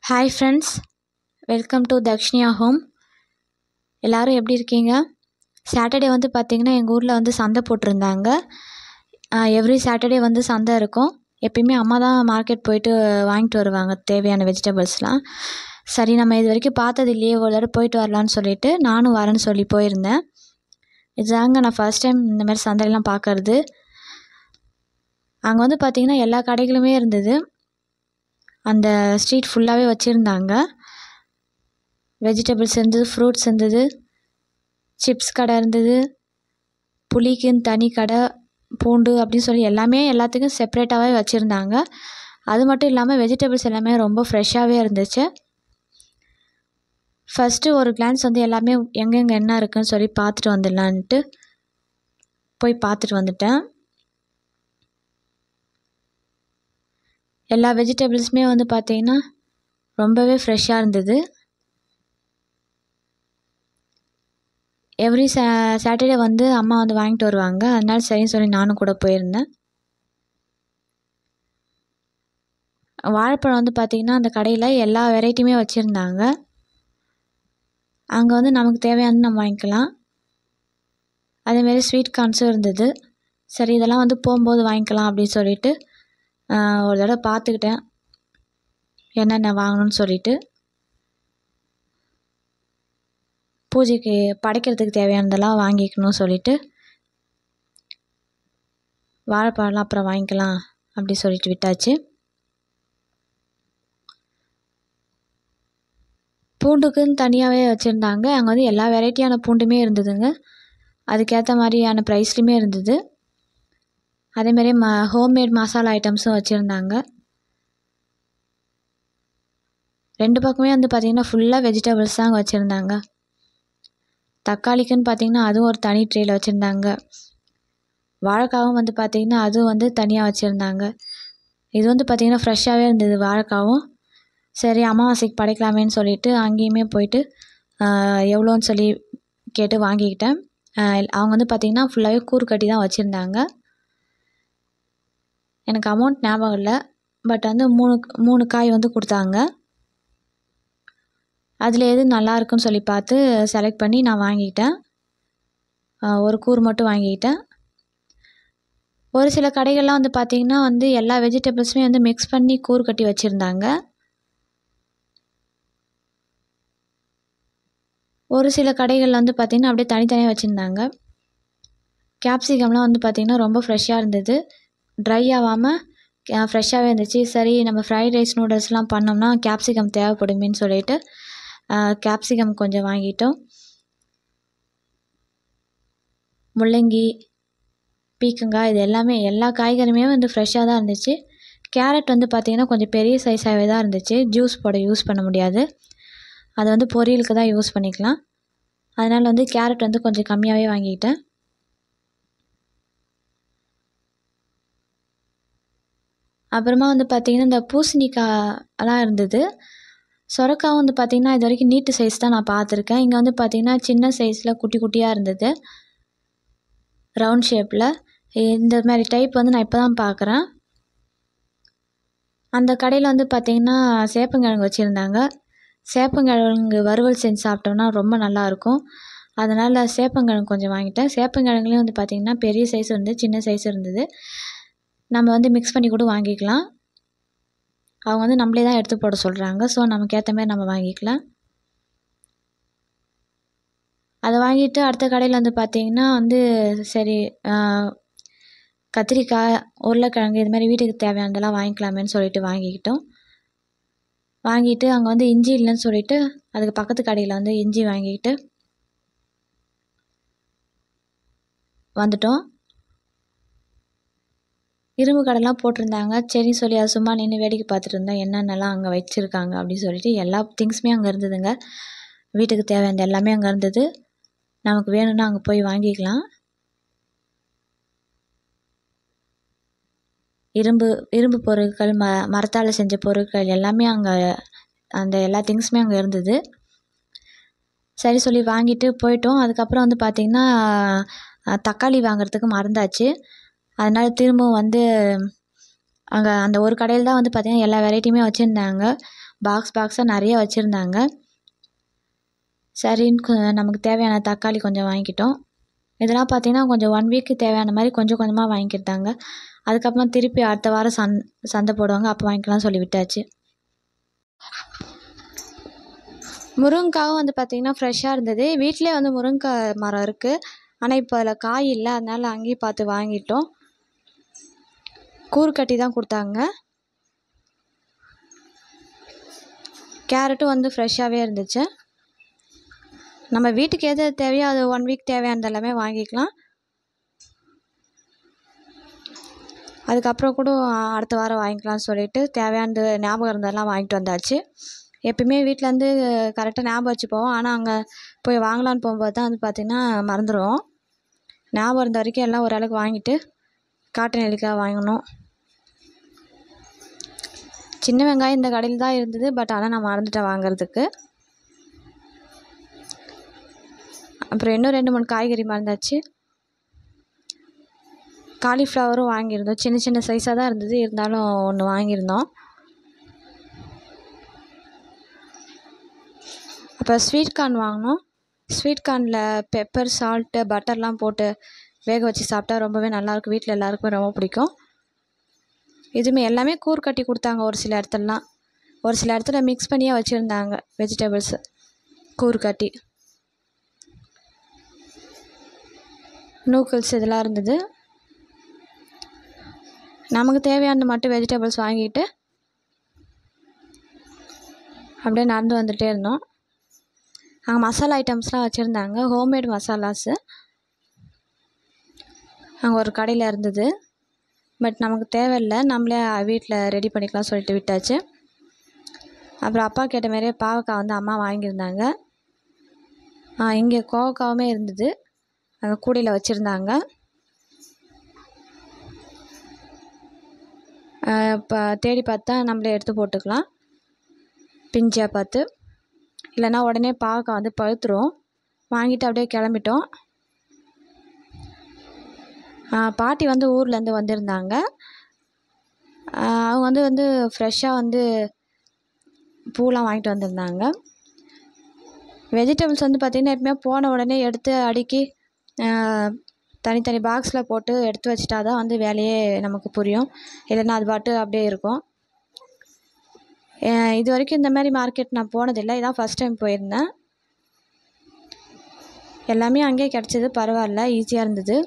Hi friends, welcome to Dakshinya home. எல்லோரும் எப்படி இருக்கீங்க? சாட்டர்டே வந்து பார்த்திங்கன்னா எங்கள் ஊரில் வந்து சந்தை போட்டிருந்தாங்க. எவ்ரி சாட்டர்டே வந்து சந்தை இருக்கும். எப்பயுமே அம்மா தான் மார்க்கெட் போயிட்டு வாங்கிட்டு வருவாங்க தேவையான வெஜிடபிள்ஸ்லாம். சரி, நம்ம இது வரைக்கும் பார்த்தது இல்லையே, ஒரு தடவை போயிட்டு வரலான்னு சொல்லிட்டு நானும் வரேன்னு சொல்லி போயிருந்தேன். இதுதாங்க நான் ஃபர்ஸ்ட் டைம் இந்த மாதிரி சந்தையெல்லாம் பார்க்கறது. அங்கே வந்து பார்த்திங்கன்னா எல்லா கடைகளுமே இருந்தது. அந்த ஸ்ட்ரீட் ஃபுல்லாகவே வச்சுருந்தாங்க. வெஜிடபிள்ஸ் இருந்தது, ஃப்ரூட்ஸ் இருந்தது, சிப்ஸ் கடை இருந்தது, புளிக்குன்னு தனி கடை, பூண்டு அப்படின்னு சொல்லி எல்லாத்துக்கும் செப்ரேட்டாகவே வச்சுருந்தாங்க. அது மட்டும் இல்லாமல் வெஜிடபிள்ஸ் எல்லாமே ரொம்ப ஃப்ரெஷ்ஷாகவே இருந்துச்சு. ஃபஸ்ட்டு ஒரு கிளான்ஸ் வந்து எல்லாமே எங்கெங்கே என்ன இருக்குதுன்னு சொல்லி பார்த்துட்டு வந்துடலான்ட்டு போய் பார்த்துட்டு வந்துட்டேன். எல்லா வெஜிடபிள்ஸுமே வந்து பார்த்திங்கன்னா ரொம்பவே ஃப்ரெஷ்ஷாக இருந்தது. எவ்ரி சாட்டர்டே வந்து அம்மா வந்து வாங்கிட்டு வருவாங்க. அதனால சரின்னு சொல்லி நானும் கூட போயிருந்தேன். வாழைப்பழம் வந்து பார்த்திங்கன்னா அந்த கடையில் எல்லா வெரைட்டியுமே வச்சுருந்தாங்க. அங்கே வந்து நமக்கு தேவையானது நம்ம வாங்கிக்கலாம். அதேமாரி ஸ்வீட் கார்ன்ஸும் இருந்தது. சரி, இதெல்லாம் வந்து போகும்போது வாங்கிக்கலாம் அப்படின்னு சொல்லிட்டு ஒரு தடவை பார்த்துக்கிட்டேன் என்னென்ன வாங்கணும்னு சொல்லிட்டு. பூஜைக்கு படைக்கிறதுக்கு தேவையானதெல்லாம் வாங்கிக்கணும்னு சொல்லிட்டு வாழைப்பழம்லாம் அப்புறம் வாங்கிக்கலாம் அப்படி சொல்லிட்டு விட்டாச்சு. பூண்டுக்குன்னு தனியாகவே வச்சுருந்தாங்க. அங்கே வந்து எல்லா வெரைட்டியான பூண்டுமே இருந்ததுங்க. அதுக்கேற்ற மாதிரியான ப்ரைஸ்லையுமே இருந்தது. அதேமாரி ஹோம்மேட் மசாலா ஐட்டம்ஸும் வச்சுருந்தாங்க. ரெண்டு பக்கமே வந்து பார்த்திங்கன்னா ஃபுல்லாக வெஜிடபிள்ஸ் தான் வச்சுருந்தாங்க. தக்காளிக்குன்னு பார்த்திங்கன்னா அதுவும் ஒரு தனி ட்ரேயில் வச்சுருந்தாங்க. வாழைக்காவும் வந்து பார்த்திங்கன்னா அதுவும் வந்து தனியாக வச்சுருந்தாங்க. இது வந்து பார்த்திங்கன்னா ஃப்ரெஷ்ஷாகவே இருந்தது வாழைக்காவும். சரி, அமாவாசைக்கு படைக்கலாமேன்னு சொல்லிட்டு அங்கேயுமே போயிட்டு எவ்வளோன்னு சொல்லி கேட்டு வாங்கிக்கிட்டேன். அவங்க வந்து பார்த்திங்கன்னா ஃபுல்லாகவே கூறு கட்டி தான் வச்சுருந்தாங்க. எனக்கு அமௌண்ட் ஞாபகம் இல்லை, பட் வந்து மூணு காய் வந்து கொடுத்தாங்க. அதில் எது நல்லா இருக்குன்னு சொல்லி பார்த்து செலக்ட் பண்ணி நான் வாங்கிக்கிட்டேன். ஒரு கூறு மட்டும் வாங்கிக்கிட்டேன். ஒரு சில கடைகள்லாம் வந்து பார்த்திங்கன்னா வந்து எல்லா வெஜிடபிள்ஸுமே வந்து மிக்ஸ் பண்ணி கூறு கட்டி வச்சுருந்தாங்க. ஒரு சில கடைகளில் வந்து பார்த்திங்கன்னா அப்படியே தனித்தனியாக வச்சுருந்தாங்க. கேப்சிகம்லாம் வந்து பார்த்திங்கன்னா ரொம்ப ஃப்ரெஷ்ஷாக இருந்தது. ட்ரை ஆகாமல் ஃப்ரெஷ்ஷாகவே இருந்துச்சு. சரி, நம்ம ஃப்ரைட் ரைஸ் நூடுல்ஸ்லாம் பண்ணோம்னா கேப்சிகம் தேவைப்படுமேன்னு சொல்லிட்டு கேப்சிகம் கொஞ்சம் வாங்கிட்டோம். முள்ளங்கி, பீக்கங்காய், இது எல்லாமே எல்லா காய்கறியுமே வந்து ஃப்ரெஷ்ஷாக தான் இருந்துச்சு. கேரட் வந்து பார்த்திங்கன்னா கொஞ்சம் பெரிய சைஸாகவே தான் இருந்துச்சு. ஜூஸ் போட யூஸ் பண்ண முடியாது, அதை வந்து பொரியலுக்கு தான் யூஸ் பண்ணிக்கலாம். அதனால் வந்து கேரட் வந்து கொஞ்சம் கம்மியாகவே வாங்கிக்கிட்டேன். அப்புறமா வந்து பார்த்திங்கன்னா இந்த பூசணிக்காயெல்லாம் இருந்தது. சொரக்காவும் வந்து பார்த்திங்கன்னா இது வரைக்கும் நீட்டு சைஸ் தான் நான் பார்த்துருக்கேன். இங்கே வந்து பார்த்திங்கன்னா சின்ன சைஸில் குட்டி குட்டியாக இருந்தது, ரவுண்ட் ஷேப்பில். இந்த மாதிரி டைப் வந்து நான் இப்போ தான் பார்க்குறேன். அந்த கடையில் வந்து பார்த்திங்கன்னா சேப்பங்கிழங்கு வச்சுருந்தாங்க. சேப்பங்கிழங்கு வறுவல் செஞ்சு சாப்பிட்டோம்னா ரொம்ப நல்லாயிருக்கும். அதனால் சேப்பங்கிழங்கு கொஞ்சம் வாங்கிட்டேன். சேப்பங்கிழங்குலேயும் வந்து பார்த்திங்கன்னா பெரிய சைஸ் இருந்தது, சின்ன சைஸ் இருந்தது. நம்ம வந்து மிக்ஸ் பண்ணி கூட வாங்கிக்கலாம். அவங்க வந்து நம்மளே தான் எடுத்து போட சொல்கிறாங்க. ஸோ நமக்கு ஏற்ற மாதிரி நம்ம வாங்கிக்கலாம். அதை வாங்கிட்டு அடுத்த கடையில் வந்து பார்த்திங்கன்னா வந்து சரி, கத்திரிக்காய், உருளைக்கிழங்கு, இது மாதிரி வீட்டுக்கு தேவையானதெல்லாம் வாங்கிக்கலாமேன்னு சொல்லிட்டு வாங்கிக்கிட்டோம். வாங்கிட்டு அங்கே வந்து இஞ்சி இல்லைன்னு சொல்லிட்டு அதுக்கு பக்கத்து கடையில் வந்து இஞ்சி வாங்கிக்கிட்டு வந்துட்டோம். இரும்பு கடைலாம் போட்டிருந்தாங்க. சரின்னு சொல்லி அது சும்மா நின்று வேடிக்கை பார்த்துட்டு இருந்தேன், என்னென்னலாம் அங்கே வச்சுருக்காங்க அப்படின்னு சொல்லிட்டு. எல்லா திங்ஸுமே அங்கே இருந்ததுங்க. வீட்டுக்கு தேவையானது எல்லாமே அங்கே இருந்தது. நமக்கு வேணும்னா அங்கே போய் வாங்கிக்கலாம். இரும்பு பொருட்கள், மரத்தால் செஞ்ச பொருட்கள் எல்லாமே அங்கே, அந்த எல்லா திங்ஸுமே அங்கே இருந்தது. சரி சொல்லி வாங்கிட்டு போயிட்டோம். அதுக்கப்புறம் வந்து பார்த்திங்கன்னா தக்காளி வாங்குறதுக்கு மறந்தாச்சு. அதனால் திரும்பவும் வந்து அங்கே அந்த ஒரு கடையில் தான் வந்து பார்த்திங்கன்னா எல்லா வெரைட்டியுமே வச்சுருந்தாங்க. பாக்ஸாக நிறைய வச்சுருந்தாங்க. சரின்னு நமக்கு தேவையான தக்காளி கொஞ்சம் வாங்கிக்கிட்டோம். இதெல்லாம் பார்த்திங்கன்னா கொஞ்சம் 1 வீக்கு தேவையான மாதிரி கொஞ்சம் கொஞ்சமாக வாங்கிக்கிட்டாங்க. அதுக்கப்புறம் திருப்பி அடுத்த வாரம் சந்தை போடுவாங்க, அப்போ வாங்கிக்கலாம் சொல்லி விட்டாச்சு. முருங்கைக்காவும் வந்து பார்த்திங்கன்னா ஃப்ரெஷ்ஷாக இருந்தது. வீட்டிலே வந்து முருங்கைக்காய் மரம் இருக்குது. ஆனால் இப்போ அதில் காய் இல்லை, அதனால் அங்கேயும் பார்த்து வாங்கிட்டோம். கூறு கட்டி தான் கொடுத்தாங்க. கேரட்டும் வந்து ஃப்ரெஷ்ஷாகவே இருந்துச்சு. நம்ம வீட்டுக்கு எது தேவையோ அது 1 வீக் தேவையானது எல்லாமே வாங்கிக்கலாம். அதுக்கப்புறம் கூட அடுத்த வாரம் வாங்கிக்கலாம்னு சொல்லிட்டு தேவையானது ஞாபகம் இருந்ததெல்லாம் வாங்கிட்டு வந்தாச்சு. எப்பயுமே வீட்டிலேருந்து கரெக்டாக ஞாபகம் வச்சு போவோம். ஆனால் அங்கே போய் வாங்கலான்னு போகும்போது தான் வந்து பார்த்திங்கன்னா மறந்துடுவோம். ஞாபகம் இருந்த வரைக்கும் எல்லாம் ஓரளவுக்கு வாங்கிட்டு காட்டு நெல்லிக்காய் வாங்கினோம். சின்ன வெங்காயம் இந்த கடையில் தான் இருந்தது, பட் ஆனால் நான் மறந்துட்டேன் வாங்கிறதுக்கு. அப்புறம் இன்னும் 2-3 காய்கறி மறந்தாச்சு. காலிஃப்ளவரும் வாங்கியிருந்தோம். சின்ன சின்ன சைஸாக தான் இருந்தது, இருந்தாலும் ஒன்று வாங்கியிருந்தோம். அப்போ ஸ்வீட் கார்ன் வாங்கினோம். ஸ்வீட் கார்னில் பெப்பர், சால்ட்டு, பட்டர்லாம் போட்டு வேக வச்சு சாப்பிட்டா ரொம்பவே நல்லாயிருக்கும். வீட்டில் எல்லாருக்குமே ரொம்ப பிடிக்கும். இதுவுமே எல்லாமே கூறு கட்டி கொடுத்தாங்க. ஒரு சில இடத்துலலாம், ஒரு சில இடத்துல மிக்ஸ் பண்ணியே வச்சுருந்தாங்க வெஜிடபிள்ஸு கூறு கட்டி. நூக்கல்ஸ் இதெல்லாம் இருந்தது. நமக்கு தேவையானது மட்டும் வெஜிடபிள்ஸ் வாங்கிட்டு அப்படியே நடந்து வந்துகிட்டே இருந்தோம். அங்கே மசாலா ஐட்டம்ஸ்லாம் வச்சுருந்தாங்க, ஹோம்மேட் மசாலாஸு. அங்கே ஒரு கடையில் இருந்தது, பட் நமக்கு தேவையில்லை, நம்மளே வீட்டில் ரெடி பண்ணிக்கலாம் சொல்லிட்டு விட்டாச்சு. அப்புறம் அப்பா கேட்ட மாதிரியே பாவக்காய் வந்து அம்மா வாங்கியிருந்தாங்க. இங்கே கோவக்காவுமே இருந்தது, அங்கே கூடையில் வச்சுருந்தாங்க. இப்போ தேடி பார்த்தா நம்மளே எடுத்து போட்டுக்கலாம், பிஞ்சாக பார்த்து. இல்லைன்னா உடனே பாவக்காய் வந்து பழுத்துரும். வாங்கிட்டு அப்படியே கிளம்பிட்டோம். பாட்டி வந்து ஊர்லேருந்து வந்திருந்தாங்க. அவங்க வந்து ஃப்ரெஷ்ஷாக வந்து பூலாம் வாங்கிட்டு வந்திருந்தாங்க. வெஜிடபிள்ஸ் வந்து பார்த்திங்கன்னா எப்பவுமே போன உடனே எடுத்து அடுக்கி தனித்தனி பாக்ஸில் போட்டு எடுத்து வச்சிட்டா தான் வந்து வேலையே நமக்கு புரியும். இல்லைன்னா அது பாட்டு அப்படியே இருக்கும். இது வரைக்கும் இந்த மாதிரி மார்க்கெட் நான் போனதில்லை, இதான் ஃபஸ்ட் டைம் போயிருந்தேன். எல்லாமே அங்கேயே கிடச்சிது, பரவாயில்ல, ஈஸியாக இருந்தது.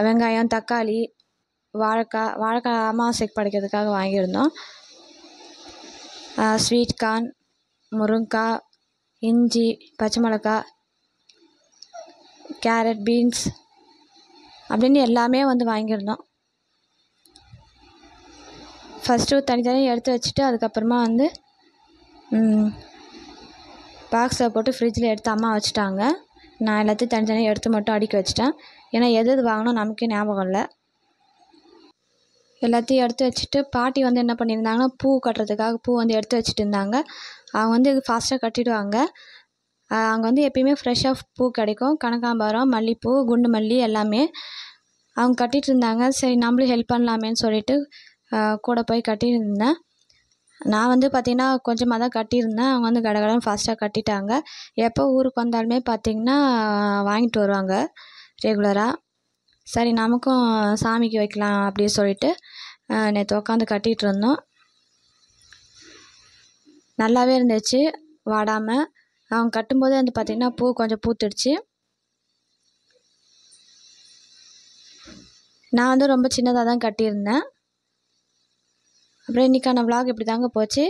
வெங்காயம், தக்காளி, வாழைக்காய் அமாவாசைக்கு படைக்கிறதுக்காக வாங்கியிருந்தோம். ஸ்வீட் கார்ன், முருங்கைக்காய், இஞ்சி, பச்சை மிளகாய், கேரட், பீன்ஸ் அப்படின்னு எல்லாமே வந்து வாங்கியிருந்தோம். ஃபஸ்ட்டு தனித்தனியாக எடுத்து வச்சுட்டு அதுக்கப்புறமா வந்து பாக்ஸை போட்டு ஃப்ரிட்ஜில் எடுத்து அம்மா வச்சுட்டாங்க. நான் எல்லாத்தையும் தனித்தனியாக எடுத்து மட்டும் அடுக்கி வச்சிட்டேன். ஏன்னா எது வாங்கினோம் நமக்கே ஞாபகம் இல்லை. எல்லாத்தையும் எடுத்து வச்சுட்டு பாட்டி வந்து என்ன பண்ணியிருந்தாங்கன்னா பூ கட்டுறதுக்காக பூ வந்து எடுத்து வச்சுட்டு இருந்தாங்க. அவங்க வந்து இது ஃபாஸ்ட்டாக கட்டிடுவாங்க. அங்கே வந்து எப்பயுமே ஃப்ரெஷ்ஷாக பூ கிடைக்கும், கனகாம்பரம், மல்லிகைப்பூ, குண்டு மல்லி எல்லாமே. அவங்க கட்டிகிட்டு இருந்தாங்க. சரி நம்மளும் ஹெல்ப் பண்ணலாமேன்னு சொல்லிட்டு கூட போய் கட்டியிருந்தேன். நான் வந்து பார்த்திங்கன்னா கொஞ்சமாக தான் கட்டியிருந்தேன். அவங்க வந்து கடகடன்னு ஃபாஸ்ட்டாக கட்டிட்டாங்க. எப்போ ஊருக்கு வந்தாலுமே பார்த்திங்கன்னா வாங்கிட்டு வருவாங்க ரெகுலராக. சரி நமக்கும் சாமிக்கு வைக்கலாம் அப்படின்னு சொல்லிட்டு நேற்று உட்காந்து கட்டிகிட்டு இருந்தோம். நல்லாவே இருந்துச்சு, வாடாமல். அவங்க கட்டும்போதே வந்து பார்த்திங்கன்னா பூ கொஞ்சம் பூத்துடுச்சு. நான் வந்து ரொம்ப சின்னதாக தான் கட்டியிருந்தேன். அப்புறம் இன்றைக்கான vlog இப்படி தாங்க போச்சு.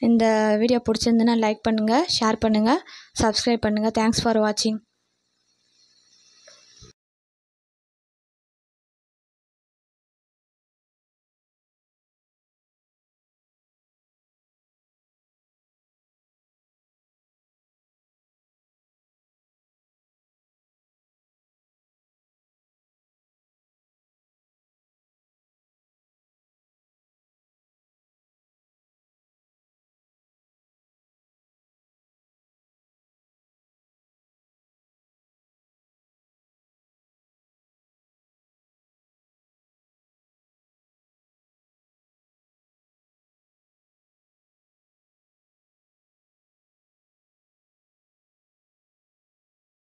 இந்த வீடியோ பிடிச்சிருந்துன்னா லைக் பண்ணுங்கள், ஷேர் பண்ணுங்கள், சப்ஸ்கிரைப் பண்ணுங்கள். தேங்க்ஸ் ஃபார் வாட்சிங்.